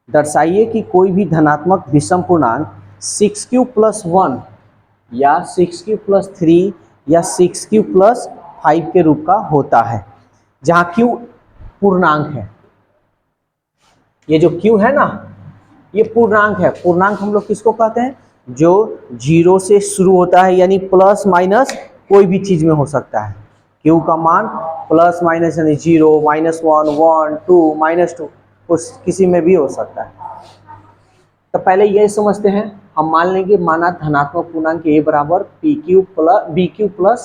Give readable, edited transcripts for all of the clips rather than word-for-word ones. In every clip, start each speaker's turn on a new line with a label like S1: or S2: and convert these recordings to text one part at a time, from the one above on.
S1: दर्शाइए कि कोई भी धनात्मक विषम पूर्णांक 6q+1 या 6q+3 या 6q+5 के रूप का होता है, जहां q पूर्णांक है। ये जो q है ना, ये पूर्णांक है। पूर्णांक हम लोग किसको कहते हैं? जो 0 से शुरू होता है, यानी प्लस माइनस कोई भी चीज में हो सकता है। q का मान प्लस माइनस यानी 0, -1, 1, 2, -2 उस किसी में भी हो सकता है। तो पहले ये समझते हैं, हम मान लेंगे माना धनात्मक पूर्णांक a बराबर bq+r,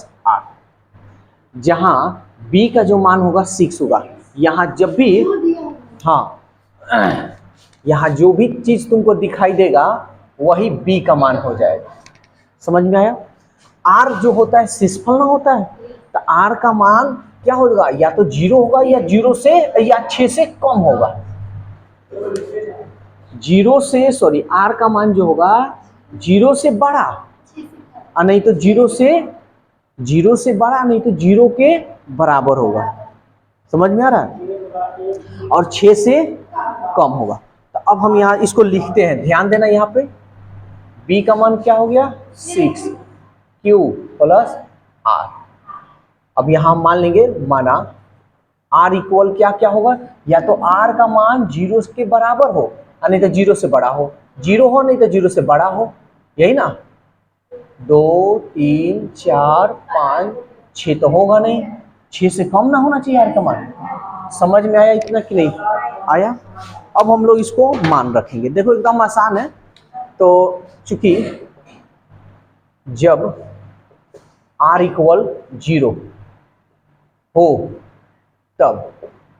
S1: जहां b का जो मान होगा 6 होगा। यहाँ जब भी, हाँ, यहाँ जो भी चीज तुमको दिखाई देगा वही b का मान हो जाएगा। समझ में आया? r जो होता है शेषफल ना होता है, तो r का मान क्या होगा? या तो 0 होगा या 0 से या 6 से कम होगा। 0 से, सॉरी, r का मान जो होगा 0 से बड़ा, और नहीं तो 0 से बड़ा, नहीं तो 0 के बराबर होगा। समझ में आ रहा है? और 6 से कम होगा। तो अब हम यहाँ इसको लिखते हैं, ध्यान देना। यहाँ पे b का मान क्या हो गया? 6q+r। अब यहाँ मान लेंगे, माना r इक्वल क्या क्या होगा? या तो r का मान 0 के बराबर हो, नहीं तो 0 से बड़ा हो। 0 हो नहीं तो 0 से बड़ा हो, यही ना। 2, 3, 4, 5, 6 तो होगा नहीं, 6 से कम ना होना चाहिए r का मान। समझ में आया इतना कि नहीं आया? अब हम लोग इसको मान रखेंगे। देखो एकदम आसान है। तो चूंकि जब r इक्वल 0 हो तब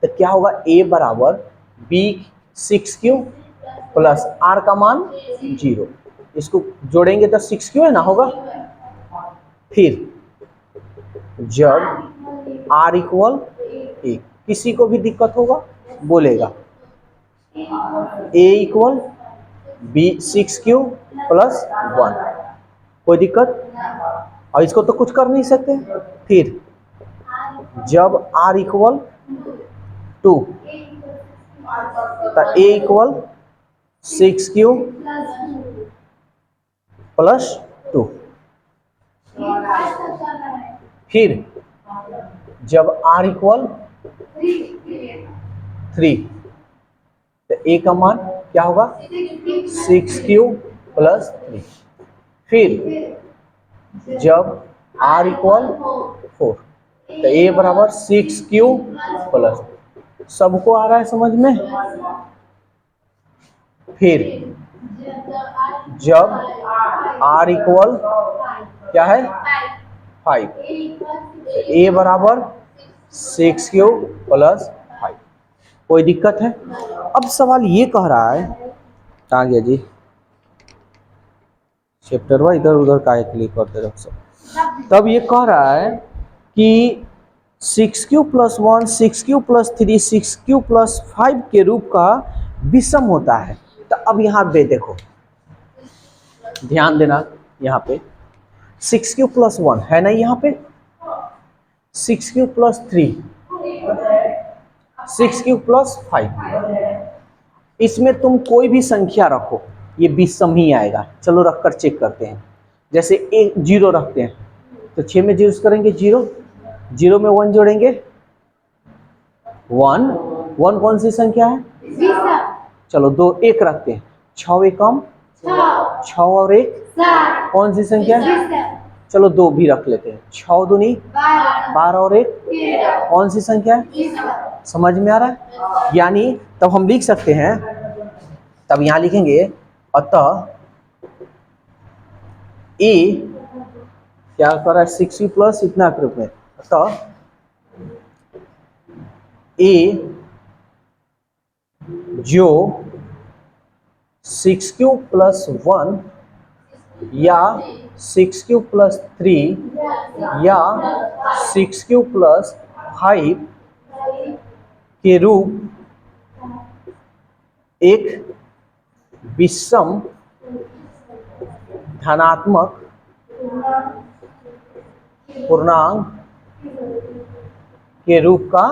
S1: तो क्या होगा? a बराबर b6q+r का मान 0। इसको जोड़ेंगे तो 6q है ना, होगा। फिर जब r इक्वल 1, किसी को भी दिक्कत होगा बोलेगा, a इक्वल b6q+1, कोई दिक्कत? और इसको तो कुछ कर नहीं सकते। फिर जब r इक्वल 2, तो a इक्वल 6q+2। फिर जब r इक्वल 3, तो a का मान क्या होगा? 6q+3। फिर जब r इक्वल 4, तो a बराबर 6q+। सबको आ रहा है समझ में? फिर जब r इक्वल क्या है? 5, तो a बराबर 6q+5। कोई दिक्कत है? अब सवाल ये कह रहा है, कहाँ गया जी चैप्टर वाइज, इधर उधर का क्लिक करते रहो सब। तब ये कह रहा है कि 6q+1, 6q+3, 6q+5 के रूप का विषम होता है। तो अब यहाँ पे देखो, ध्यान देना। यहाँ पे 6q+1 है ना, यहाँ पे 6q+3, 6q+5, इसमें तुम कोई भी संख्या रखो, ये विषम ही आएगा। चलो रखकर चेक करते हैं। जैसे 0 रखते हैं, तो 6 में 0 करेंगे 0, 0 में 1 जोड़ेंगे 1, 1 कौन सी संख्या है? चलो 2, 1 रखते हैं, 6 एकम 6 और 1 कौन सी संख्या है? चलो 2 भी रख लेते हैं, 6 दूनी 12 और 1 कौन सी संख्या है? समझ में आ रहा है? यानी तब हम लिख सकते हैं, तब यहां लिखेंगे, अतः a क्या कर रहा है? 6q+ इतना के रूप में। अतः a जो 6q+1 या 6q+3 या 6q+5 के रूप एक विषम धनात्मक पूर्णांक के रूप का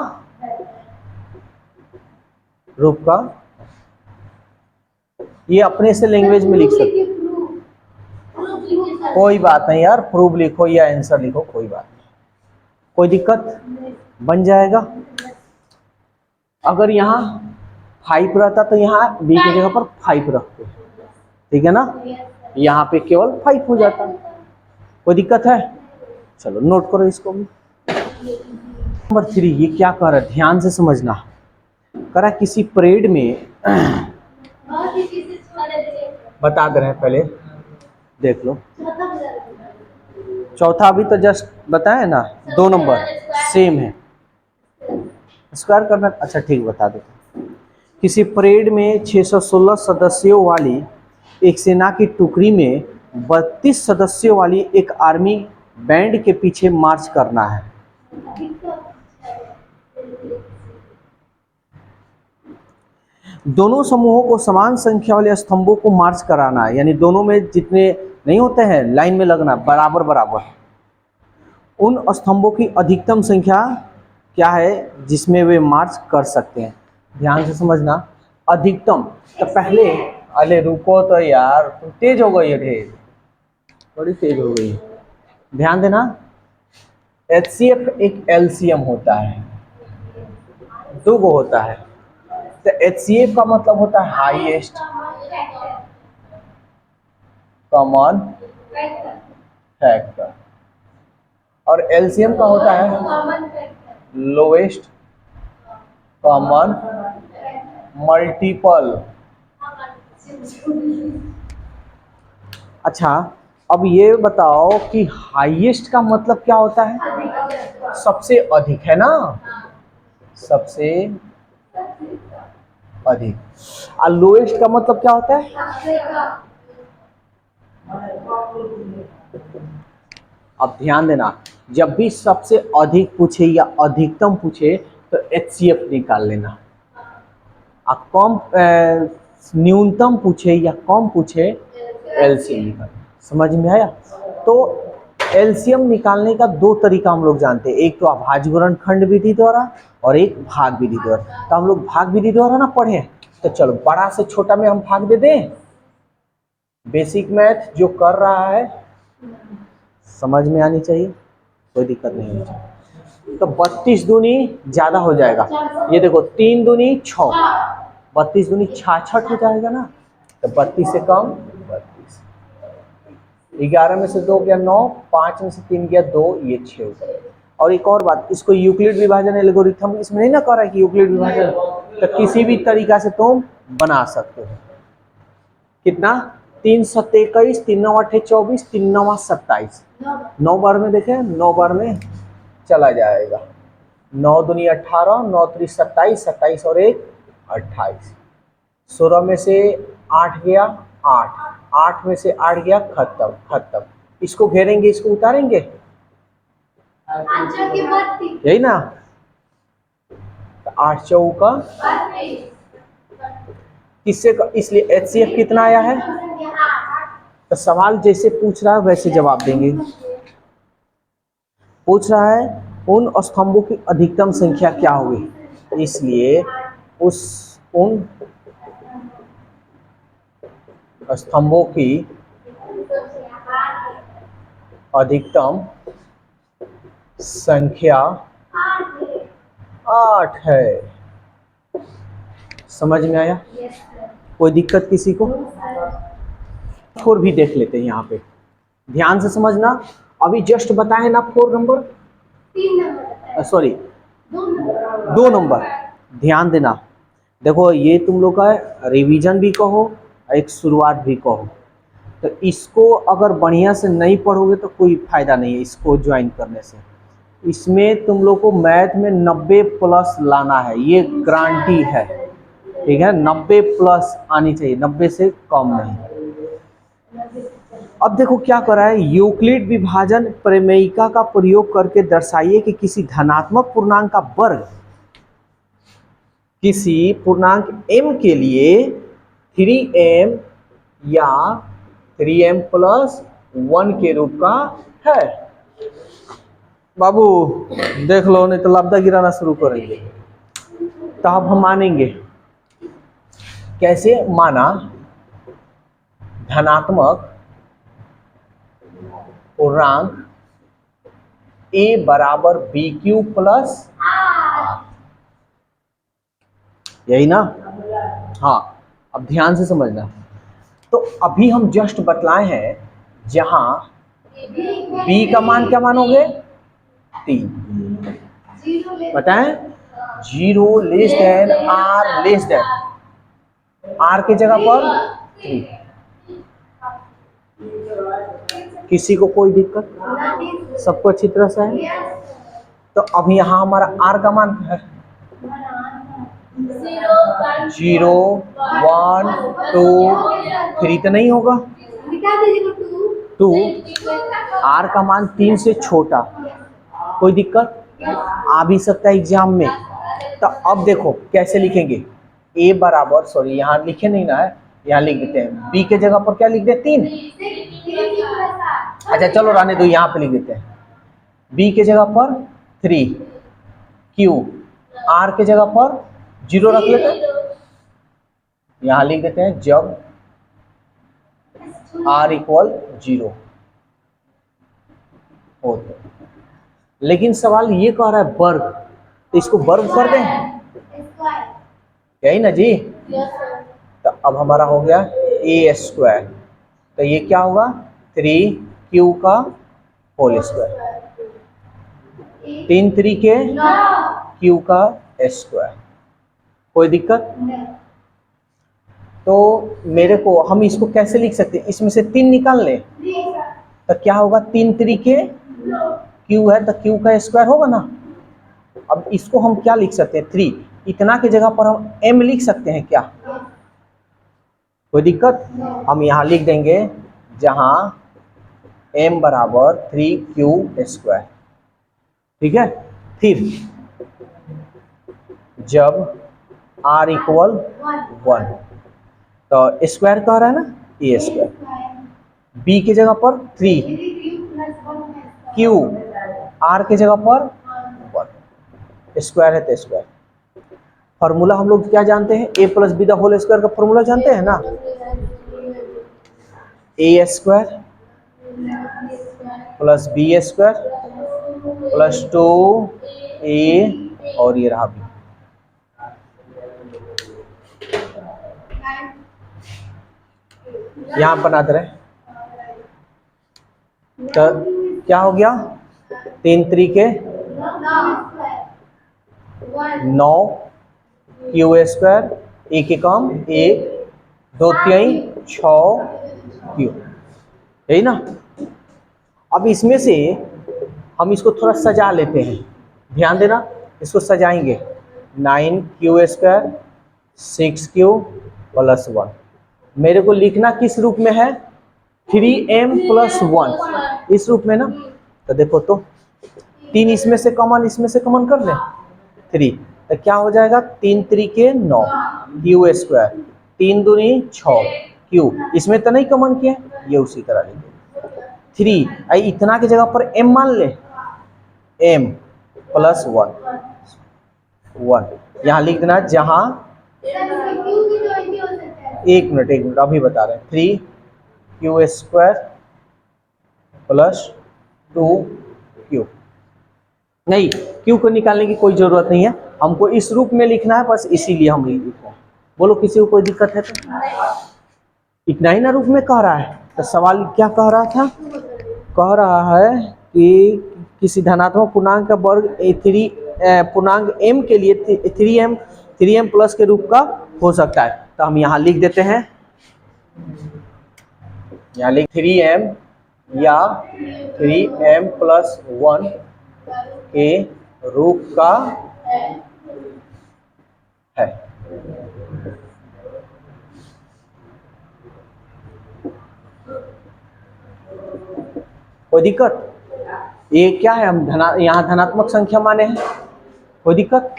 S1: ये अपने से लैंग्वेज में लिख सकते, कोई बात नहीं यार, प्रूफ लिखो या आंसर लिखो, कोई बात नहीं, कोई दिक्कत, बन जाएगा। अगर यहाँ 5 रहता तो यहाँ बी की जगह पर 5 रखते, ठीक है ना, यहाँ पे केवल 5 हो जाता, कोई दिक्कत है? चलो नोट करो इसको भी। नंबर 3, ये क्या कर रहा है, ध्यान से समझना। करा किसी परेड में बता दे रहे हैं, पहले देख लो। चौथा अभी तो जस्ट बताए ना, 2 नंबर सेम है, स्क्वायर करना, अच्छा ठीक बता दो। किसी परेड में 616 सदस्यों वाली एक सेना की टुकड़ी में 32 सदस्यों वाली एक आर्मी बैंड के पीछे मार्च करना है। दोनों समूहों को समान संख्या वाले स्तंभों को मार्च कराना है, यानी दोनों में जितने नहीं होते हैं लाइन में लगना बराबर बराबर, उन स्तंभों की अधिकतम संख्या क्या है जिसमें वे मार्च कर सकते हैं। ध्यान से समझना, अधिकतम तो पहले, अरे रुको तो यार, तुम तेज हो गई है, ढेर बड़ी तेज हो गई। ध्यान देना, HCF एक LCM होता है, 2 गो होता है, तो HCF का मतलब होता है हाईएस्ट कॉमन फैक्टर, और LCM का होता है लोएस्ट कॉमन मल्टीपल। अच्छा, अब ये बताओ कि हाईएस्ट का मतलब क्या होता है? सबसे अधिक, है ना, सबसे अधिक। और लोएस्ट का मतलब क्या होता है? अब ध्यान देना, जब भी सबसे अधिक पूछे या अधिकतम पूछे तो HCF निकाल लेना, और कम न्यूनतम पूछे या कम पूछे LCM निकाल। समझ में आया? तो LCM निकालने का 2 तरीका हम लोग जानते हैं, एक तो अभाज्य गुणनखंड विधि द्वारा और एक भाग विधि द्वारा। तो हम लोग भाग विधि द्वारा ना पढ़े, तो चलो बड़ा से छोटा में हम भाग दे दें। बेसिक मैथ जो कर रहा है समझ में आनी चाहिए, कोई दिक्कत नहीं होनी चाहिए। तो 32 दूनी ज्यादा हो जाएगा, ये देखो 3 दूनी 6, 32 दूनी 66 हो जाएगा ना, तो 32 से कम 32, 11 में से 2 गया 9, 5 में से 3 गया 2, ये 6 हो जाएगा। और एक और बात, इसको यूक्लिड विभाजन एल्गोरिथम इसमें नहीं ना कर रहा है कि यूक्लिड विभाजन, तो किसी भी तरीका से तुम बना सकते हो। कितना? 3 7 21, 3 9 8 24, 3 9 27, 9 बार में देखें, 9 बार में चला जाएगा, 9 दूनी 18, 9 3 27, 27 और 1 28, 16 में से 8 गया 8, 8 में से 8 गया खत्म खत्म। इसको घेरेंगे, इसको उतारेंगे, यही ना, 8 चौका किससे, इसलिए HCF कितना आया है? तो सवाल जैसे पूछ रहा है वैसे जवाब देंगे। पूछ रहा है उन स्तंभों की अधिकतम संख्या क्या होगी, इसलिए उन स्तंभों की अधिकतम संख्या 8 है। समझ में आया? कोई दिक्कत किसी को? 4 भी देख लेते हैं यहाँ पे, ध्यान से समझना। अभी जस्ट बताए ना 4 नंबर,
S2: 3 नंबर,
S1: सॉरी 2 नंबर, ध्यान देना। देखो ये तुम लोग का रिवीजन भी कहो, एक शुरुआत भी कहो, तो इसको अगर बढ़िया से नहीं पढ़ोगे तो कोई फायदा नहीं है इसको ज्वाइन करने से। इसमें तुम लोग को मैथ में 90 प्लस लाना है, ये गारंटी है, ठीक है, 90 प्लस आनी चाहिए, 90 से कम नहीं। अब देखो क्या कर रहा है, यूक्लिड विभाजन प्रमेयिका का प्रयोग करके दर्शाइए कि किसी धनात्मक पूर्णांक का वर्ग किसी पूर्णांक m के लिए 3m या 3m प्लस 1 के रूप का है। बाबू देख लो, नहीं तो लब्धा गिराना शुरू करेंगे। तो अब हम मानेंगे, कैसे माना, धनात्मक पूर्णांक a बराबर बी क्यू प्लस आर, यही ना? हाँ, अब ध्यान से समझना। तो अभी हम जस्ट बतलाए हैं जहां b का मान क्या मानोगे? 3। बताएं, 0 less than r less than, r की जगह पर 3। किसी को कोई दिक्कत? सबको अच्छी तरह से है? तो अब यहाँ हमारा r का मान है 0 1 2 3 तो नहीं होगा, 2। r का मान 3 से छोटा, कोई दिक्कत? आ भी सकता है एग्जाम में। तो अब देखो कैसे लिखेंगे, a बराबर, सॉरी यहाँ लिखे नहीं ना है, यहाँ लिख देते हैं b के जगह पर क्या लिख देते हैं? 3। अच्छा चलो रहने दो, यहाँ पे लिख देते हैं b के जगह पर 3, q r के जगह पर 0 रख लेते हैं। यहाँ लिख देते हैं जब r इक्वल 0 हो। लेकिन सवाल ये कह रहा है वर्ग, तो इसको वर्ग कर दें, यही ना जी? तो अब हमारा हो गया a स्क्वायर, तो ये क्या होगा 3q का होल स्क्वायर, 3 3 के q का स्क्वायर, कोई दिक्कत? तो मेरे को, हम इसको कैसे लिख सकते हैं, इसमें से 3 निकाल लें तो क्या होगा, 3 3 के q है तो q का स्क्वायर होगा ना। अब इसको हम क्या लिख सकते हैं, 3, इतना की जगह पर हम m लिख सकते हैं क्या? कोई दिक्कत? हम यहाँ लिख देंगे जहां m बराबर 3q स्क्वायर, ठीक है। फिर जब r इक्वल 1, तो स्क्वायर कह रहा है ना, a स्क्वायर, b की जगह पर 3, q r की जगह पर 1, स्क्वायर है तो स्क्वायर। फॉर्मूला हम लोग क्या जानते हैं, a plus B the whole square का फॉर्मूला जानते हैं ना, a square plus B square plus 2a और ये रहा b। यहां बना दे रहे, तो क्या हो गया, 3 3 के 9 क्यू स्क्वायर, एक एकम 1 2 3 6 क्यू, यही ना। अब इसमें से हम इसको थोड़ा सजा लेते हैं, ध्यान देना, इसको सजाएंगे 9 क्यू स्क्वायर 6q प्लस 1। मेरे को लिखना किस रूप में है, 3m प्लस 1 इस रूप में ना। तो देखो तो 3 इसमें से कॉमन कर लें 3, तो क्या हो जाएगा, 3 3 के 9 क्यू स्क्वायर, 3 दूनी 6 क्यू, इसमें तो नहीं कॉमन किया, ये उसी तरह लिखेंगे 3, आई इतना की जगह पर m मान ले, m प्लस 1 यहाँ लिख देना, जहां एक मिनट अभी बता रहे हैं, 3q स्क्वायर प्लस 2q, नहीं q को निकालने की कोई जरूरत नहीं है, हमको इस रूप में लिखना है, बस इसीलिए हम लिख रहे हैं। बोलो किसी को कोई दिक्कत है? तो इतना ही ना रूप में कह रहा है। तो सवाल क्या कह रहा था, कह रहा है कि किसी धनात्मक पूर्णांक का वर्ग पूर्णांक m के लिए 3m प्लस के रूप का हो सकता है। तो हम यहाँ लिख देते हैं, यहाँ लिख 3m या 3m प्लस 1 के रूप का है। कोई दिक्कत? ये क्या है, हम यहाँ धनात्मक संख्या माने हैं, कोई दिक्कत?